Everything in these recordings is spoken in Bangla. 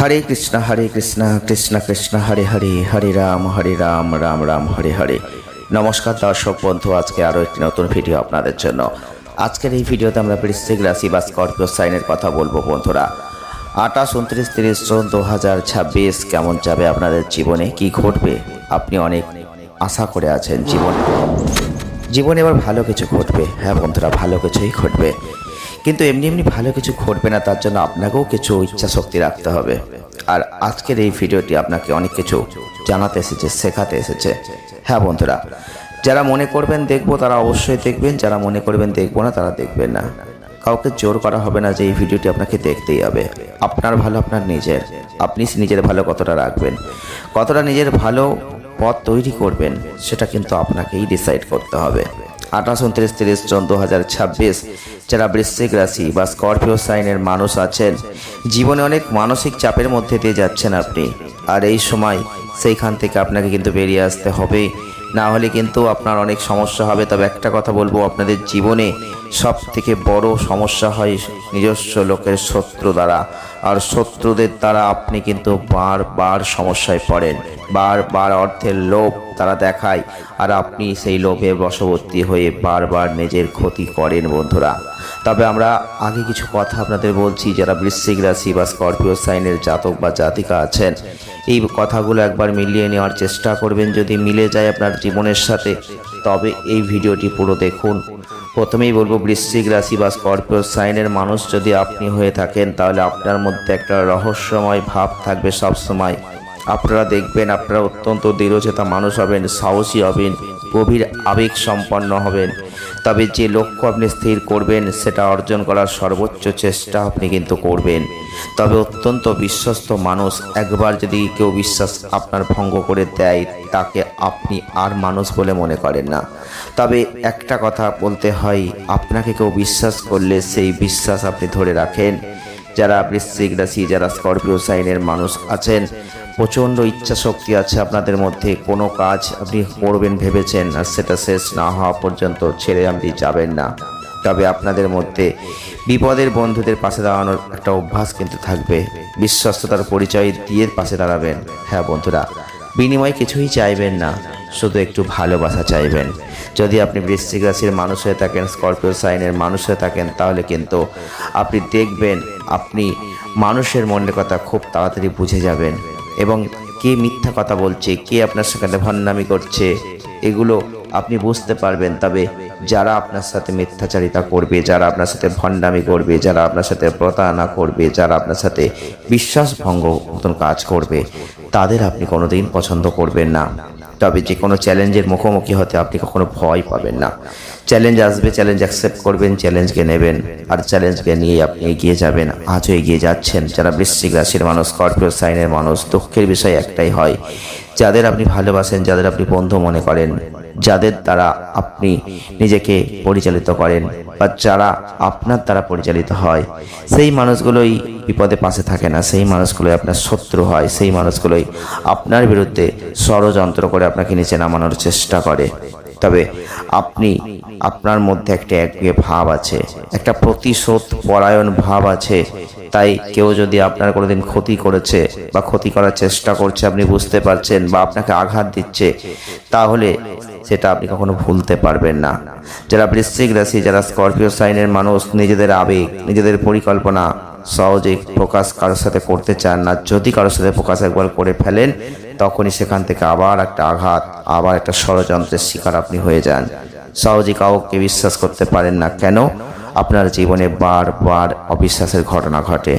হরে কৃষ্ণ কৃষ্ণ কৃষ্ণ হরে হরে, হরে রাম রাম রাম হরে হরে। নমস্কার দর্শক বন্ধু, আজকে আরও একটি নতুন ভিডিও আপনাদের জন্য। আজকের এই ভিডিওতে আমরা বৃশ্চিক রাশি বা স্করপিও সাইনের কথা বলবো বন্ধুরা। 28, 29, 30 জুন 2026 কেমন যাবে আপনাদের জীবনে, কি ঘটবে আপনি অনেক আশা করে আছেন। জীবনে এবার ভালো কিছু ঘটবে। হ্যাঁ বন্ধুরা, ভালো কিছুই ঘটবে, কিন্তু এমনি এমনি ভালো কিছু ঘটবে না, তার জন্য আপনাকেও কিছু ইচ্ছা শক্তি রাখতে হবে। আর আজকের এই ভিডিওটি আপনাকে অনেক কিছু জানাতে এসেছে, শেখাতে এসেছে। হ্যাঁ বন্ধুরা, যারা মনে করবেন দেখবো তারা অবশ্যই দেখবেন, যারা মনে করবেন দেখবো না তারা দেখবেন না। কাউকে জোর করা হবে না যে এই ভিডিওটি আপনাকে দেখতেই হবে। আপনার ভালো আপনার নিজের, আপনি নিজের ভালো কতটা রাখবেন, কতটা নিজের ভালো পথ তৈরি করবেন, সেটা কিন্তু আপনাকেই ডিসাইড করতে হবে। 28, 29, 30 জুন 2026 যারা বৃশ্চিক রাশি বা স্করপিও সাইনের মানুষ আছেন, জীবনে অনেক মানসিক চাপের মধ্যে দিয়ে যাচ্ছেন আপনি। আর এই সময় সেইখান থেকে আপনাকে কিন্তু বেরিয়ে আসতে হবে, না হলে কিন্তু আপনার অনেক সমস্যা হবে। তবে একটা কথা বলবো, আপনাদের জীবনে সব থেকে বড় সমস্যা হয় নিজস্ব লোকের শত্রু দ্বারা। আর শত্রুদের দ্বারা আপনি কিন্তু বারবার সমস্যায় পড়েন, বারবার অর্থের লোভ তারা দেখায়, আর আপনি সেই লোভে বশবর্তী হয়ে বারবার নিজের ক্ষতি করেন বন্ধুরা। তবে আমরা আগে কিছু কথা আপনাদের বলছি, যারা বৃশ্চিক রাশি বা স্করপিও সাইনের জাতক বা জাতিকা আছেন, এই কথাগুলো একবার মিলিয়ে নেওয়ার চেষ্টা করবেন। যদি মিলে যায় আপনার জীবনের সাথে, তবে এই ভিডিওটি পুরো দেখুন। প্রথমেই বলবো, বৃশ্চিক রাশি বা স্করপিও সাইনের মানুষ যদি আপনি হয়ে থাকেন, তাহলে আপনার মধ্যে একটা রহস্যময় ভাব থাকবে সবসময়। আপনারা দেখবেন আপনারা অত্যন্ত দৃঢ়চেতা মানুষ হবেন, সাহসী হবেন, গভীর আবেগ সম্পন্ন হবেন। তবে যে লক্ষ্য আপনি স্থির করবেন সেটা অর্জন করার সর্বোচ্চ চেষ্টা আপনি কিন্তু করবেন। তবে অত্যন্ত বিশ্বস্ত মানুষ, একবার যদি কেউ বিশ্বাস আপনার ভঙ্গ করে দেয়, তাকে আপনি আর মানুষ বলে মনে করেন না। তবে একটা কথা বলতে হয়, আপনাকে কেউ বিশ্বাস করলে সেই বিশ্বাস আপনি ধরে রাখেন। যারা বৃশ্চিক রাশি, যারা স্করপিও সাইনের মানুষ আছেন, প্রচণ্ড ইচ্ছা শক্তি আছে আপনাদের মধ্যে। কোনো কাজ আপনি করবেন ভেবেছেন, আর সেটা শেষ না হওয়া পর্যন্ত ছেড়ে আপনি যাবেন না। তবে আপনাদের মধ্যে বিপদের বন্ধুদের পাশে দাঁড়ানোর একটা অভ্যাস কিন্তু থাকবে, বিশ্বস্ততার পরিচয় দিয়ে পাশে দাঁড়াবেন। হ্যাঁ বন্ধুরা, বিনিময় কিছুই চাইবেন না, শুধু একটু ভালোবাসা চাইবেন। যদি আপনি বৃশ্চিক রাশির মানুষ হয়ে থাকেন, স্করপিও সাইনের মানুষ হয়ে থাকেন, তাহলে কিন্তু আপনি দেখবেন আপনি মানুষের মনের কথা খুব তাড়াতাড়ি বুঝে যাবেন, এবং কে মিথ্যা কথা বলছে, কে আপনার সাথে ভণ্ডামি করছে, এগুলো আপনি বুঝতে পারবেন। তবে যারা আপনার সাথে মিথ্যাচারিতা করবে, যারা আপনার সাথে ভণ্ডামি করবে, যারা আপনার সাথে প্রতারণা করবে, যারা আপনার সাথে বিশ্বাসভঙ্গ মতন কাজ করবে, তাদের আপনি কোনোদিন পছন্দ করবেন না। তবে যে কোনো চ্যালেঞ্জের মুখোমুখি হতে আপনি কখনো ভয় পাবেন না। চ্যালেঞ্জ আসবে, চ্যালেঞ্জ অ্যাকসেপ্ট করবেন, চ্যালেঞ্জকে নেবেন, আর চ্যালেঞ্জকে নিয়ে আপনি এগিয়ে যাবেন। আজও এগিয়ে যাচ্ছেন। যারা বৃশ্চিক রাশির মানুষ, স্করপিও সাইনের মানুষ, দুঃখের বিষয় একটাই হয়, যাদের আপনি ভালোবাসেন, যাদের আপনি বন্ধু মনে করেন, যাদের দ্বারা আপনি নিজেকে পরিচালিত করেন, বা যারা আপনার দ্বারা পরিচালিত হয়, সেই মানুষগুলোই বিপদে পাশে থাকে না। সেই মানুষগুলোই আপনার শত্রু হয়, সেই মানুষগুলোই আপনার বিরুদ্ধে ষড়যন্ত্র করে আপনাকে নিচে নামানোর চেষ্টা করে। তবে আপনি, আপনার মধ্যে একটা একগুঁয়ে ভাব আছে, একটা প্রতিশোধ পরায়ণ ভাব আছে। তাই কেউ যদি আপনার কোনোদিন ক্ষতি করেছে বা ক্ষতি করার চেষ্টা করছে, আপনি বুঝতে পারছেন, বা আপনাকে আঘাত দিচ্ছে, তাহলে সেটা আপনি কখনো ভুলতে পারবেন না। যারা বৃশ্চিক রাশি, যারা স্করপিও সাইনের মানুষ, নিজেদের আবেগ, নিজেদের পরিকল্পনা সহজে প্রকাশ কারোর সাথে করতে চান না। যদি কারোর সাথে প্রকাশ একবার করে ফেলেন, তখনই সেখান থেকে আবার একটা আঘাত, আবার একটা ষড়যন্ত্রের শিকার আপনি হয়ে যান। সহজে কাউকে বিশ্বাস করতে পারেন না। কেন? আপনার জীবনে বারবার অবিশ্বাসের ঘটনা ঘটে।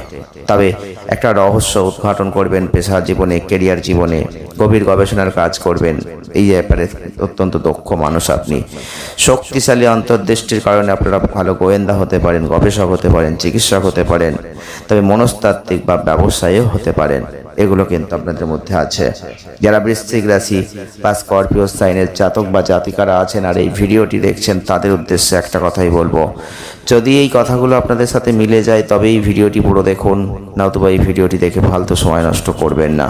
তবে একটা রহস্য উদ্ঘাটন করবেন পেশার জীবনে, কেরিয়ার জীবনে, গভীর গবেষণার কাজ করবেন। এই ব্যাপারে অত্যন্ত দক্ষ মানুষ আপনি। শক্তিশালী অন্তর্দৃষ্টির কারণে আপনারা ভালো গোয়েন্দা হতে পারেন, গবেষক হতে পারেন, চিকিৎসক হতে পারেন, তবে মনস্তাত্ত্বিক বা ব্যবসায়ীও হতে পারেন। এগুলো কিন্তু আপনাদের মধ্যে আছে। যারা বৃশ্চিক রাশি বা স্করপিও সাইনের জাতক বা জাতিকারা আছেন আর এই ভিডিওটি দেখছেন, তাদের উদ্দেশ্যে একটা কথাই বলবো, যদি এই কথাগুলো আপনাদের সাথে মিলে যায় তবে এই ভিডিওটি পুরো দেখুন, নতুবা এই ভিডিওটি দেখে ফালতু সময় নষ্ট করবেন না।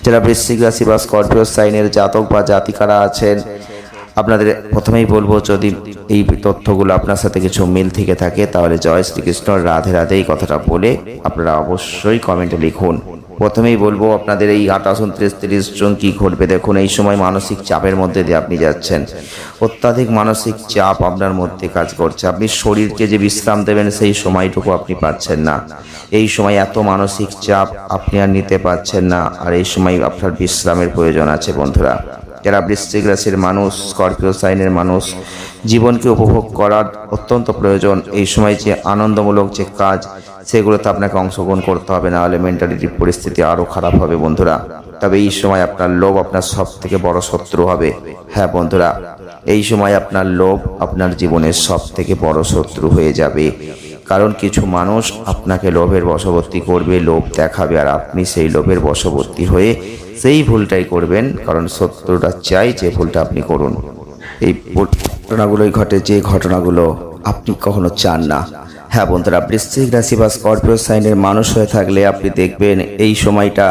যারা বৃশ্চিক রাশি বা স্করপিও সাইনের জাতক বা জাতিকারা আছেন, আপনাদের প্রথমেই বলবো, যদি এই তথ্যগুলো আপনার সাথে কিছু মিল থেকে থাকে, তাহলে জয় শ্রীকৃষ্ণ, রাধে রাধে এই কথাটা বলে আপনারা অবশ্যই কমেন্টে লিখুন। প্রথমেই বলবো আপনাদের এই 28, 29, 30 জুন কী ঘটবে দেখুন। এই সময় মানসিক চাপের মধ্যে দিয়ে আপনি যাচ্ছেন, অত্যাধিক মানসিক চাপ আপনার মধ্যে কাজ করছে। আপনি শরীরকে যে বিশ্রাম দেবেন সেই সময়টুকু আপনি পাচ্ছেন না। এই সময় এত মানসিক চাপ আপনি আর নিতে পারছেন না, আর এই সময় আপনার বিশ্রামের প্রয়োজন আছে বন্ধুরা। যারা বৃশ্চিক রাশির মানুষ, স্করপিও সাইনের মানুষ, জীবনকে উপভোগ করার অত্যন্ত প্রয়োজন। এই সময় যে আনন্দমূলক যে কাজ সেগুলোতে আপনাকে অংশগ্রহণ করতে হবে, না হলে মেন্টালিটি পরিস্থিতি আরও খারাপ হবে বন্ধুরা। তবে এই সময় আপনার লোভ আপনার সব থেকে বড় শত্রু হবে। হ্যাঁ বন্ধুরা, এই সময় আপনার লোভ আপনার জীবনের সব থেকে বড় শত্রু হয়ে যাবে। কারণ কিছু মানুষ আপনাকে লোভের বশবর্তী করবে, লোভ দেখাবে, আর আপনি সেই লোভের বশবর্তী হয়ে সেই ভুলটাই করবেন। কারণ শত্রুটা চাই যে ভুলটা আপনি করুন। এই ঘটনাগুলোই ঘটে যে ঘটনাগুলো আপনি কখনো চান না। হ্যাঁ বন্ধুরা, বৃশ্চিক রাশি বা স্করপিও সাইনের মানুষ হয়ে থাকলে আপনি দেখবেন এই সময়টা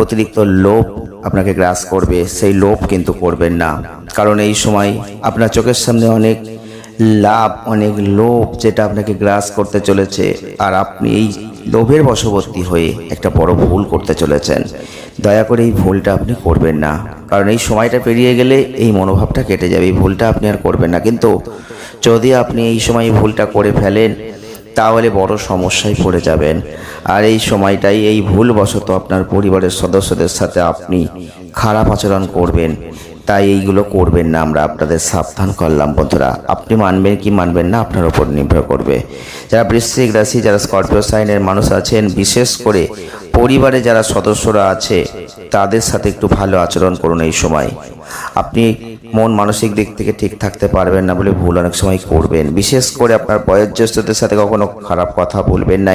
অতিরিক্ত লোভ আপনাকে গ্রাস করবে। সেই লোভ কিন্তু করবেন না, কারণ এই সময় আপনার চোখের সামনে অনেক লাভ, অনেক লোভ যেটা আপনাকে গ্রাস করতে চলেছে, আর আপনি এই লোভের বশবর্তী হয়ে একটা বড় ভুল করতে চলেছেন। দয়া করে এই ভুলটা আপনি করবেন না, কারণ এই সময়টা পেরিয়ে গেলে এই মনোভাবটা কেটে যাবে। এই ভুলটা আপনি আর করবেন না। কিন্তু যদি আপনি এই সময় ভুলটা করে ফেলেন তাহলে বড় সমস্যায় পড়ে যাবেন। আর এই সময়টাই এই ভুলবশত আপনার পরিবারের সদস্যদের সাথে আপনি খারাপ আচরণ করবেন। তাই এইগুলো করবেন না, আমরা আপনাদের সাবধান করলাম বন্ধুরা। আপনি মানবেন কি মানবেন না আপনার উপর নির্ভর করবে। যারা বৃশ্চিক রাশি, যারা স্করপিও সাইনের মানুষ আছেন, বিশেষ করে পরিবারে যারা সদস্যরা আছে তাদের সাথে একটু ভালো আচরণ করুন। এই সময় আপনি মন মানসিক দিক থেকে ঠিক থাকতে পারবেন না বলে ভুল অনেক সময় করবেন। বিশেষ করে আপনার বয়োজ্যেষ্ঠদের সাথে কখনো খারাপ কথা বলবেন না।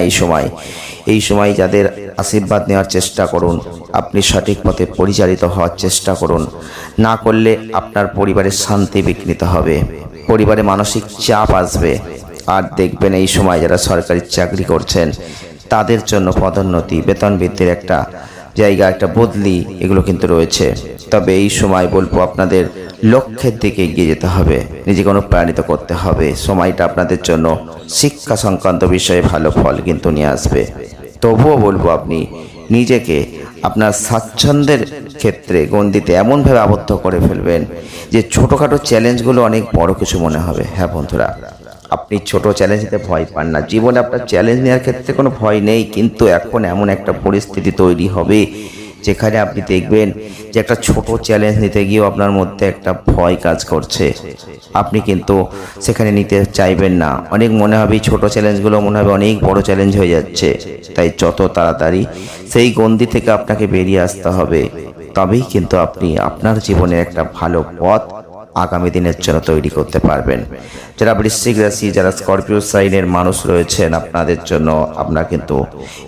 এই সময় যাদের আশীর্বাদ নেওয়ার চেষ্টা করুন। আপনি সঠিক পথে পরিচালিত হওয়ার চেষ্টা করুন। না করলে আপনার পরিবারের শান্তি বিঘ্নিত হবে, পরিবারে মানসিক চাপ আসবে। আর দেখবেন এই সময় যারা সরকারি চাকরি করছেন তাদের জন্য পদোন্নতি, বেতন বৃদ্ধির একটা জায়গা, একটা বদলি এগুলো কিন্তু রয়েছে। তবে এই সময় বলবো আপনাদের লক্ষ্যের দিকে এগিয়ে যেতে হবে, নিজেকে অনুপ্রাণিত করতে হবে। সময়টা আপনাদের জন্য শিক্ষা সংক্রান্ত বিষয়ে ভালো ফল কিন্তু নিয়ে আসবে। তবুও বলবো আপনি নিজেকে আপনার স্বাচ্ছন্দ্যের ক্ষেত্রে গণ্ডিতে এমনভাবে আবদ্ধ করে ফেলবেন যে ছোটোখাটো চ্যালেঞ্জগুলো অনেক বড় কিছু মনে হবে। হ্যাঁ বন্ধুরা, আপনি ছোট চ্যালেঞ্জ নিতে ভয় পান না। জীবনে আপনার চ্যালেঞ্জ নেওয়ার ক্ষেত্রে কোনো ভয় নেই, কিন্তু এখন এমন একটা পরিস্থিতি তৈরি হবে যেখানে আপনি দেখবেন যে একটা ছোট চ্যালেঞ্জ নিতে গিয়েও আপনার মধ্যে একটা ভয় কাজ করছে। আপনি কিন্তু সেখানে নিতে চাইবেন না। অনেক মনে হবে ছোট চ্যালেঞ্জগুলো মনে হবে অনেক বড় চ্যালেঞ্জ হয়ে যাচ্ছে। তাই যত তাড়াতাড়ি সেই গণ্ডি থেকে আপনাকে বেরিয়ে আসতে হবে, তবেই কিন্তু আপনি আপনার জীবনে একটা ভালো পথ আগামী দিনের জন্য তৈরি করতে পারবেন। যারা বৃশ্চিক রাশি, যারা স্করপিও সাইনের মানুষ রয়েছেন, আপনাদের জন্য আমরা কিন্তু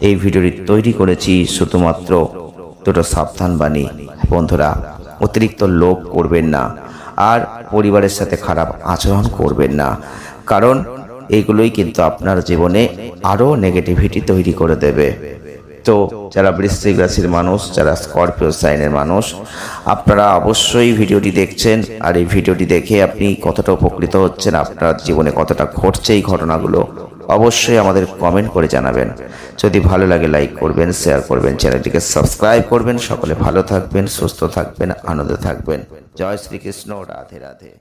এই ভিডিওটি তৈরি করেছি শুধুমাত্র দুটো সাবধান বাণী। বন্ধুরা, অতিরিক্ত লোভ করবেন না, আর পরিবারের সাথে খারাপ আচরণ করবেন না, কারণ এইগুলোই কিন্তু আপনার জীবনে আরও নেগেটিভিটি তৈরি করে দেবে। তো যারা বৃশ্চিক রাশির মানুষ, যারা স্করপিও সাইনের মানুষ, আপনারা অবশ্যই ভিডিওটি দেখছেন, আর এই ভিডিওটি দেখে আপনি কতটা উপকৃত হচ্ছেন, আপনার জীবনে কতটা ঘটছে এই ঘটনাগুলো অবশ্যই আমাদের কমেন্ট করে জানাবেন। যদি ভালো লাগে লাইক করবেন, শেয়ার করবেন, চ্যানেলটিকে সাবস্ক্রাইব করবেন। সকলে ভালো থাকবেন, সুস্থ থাকবেন, আনন্দে থাকবেন। জয় শ্রীকৃষ্ণ, রাধে রাধে।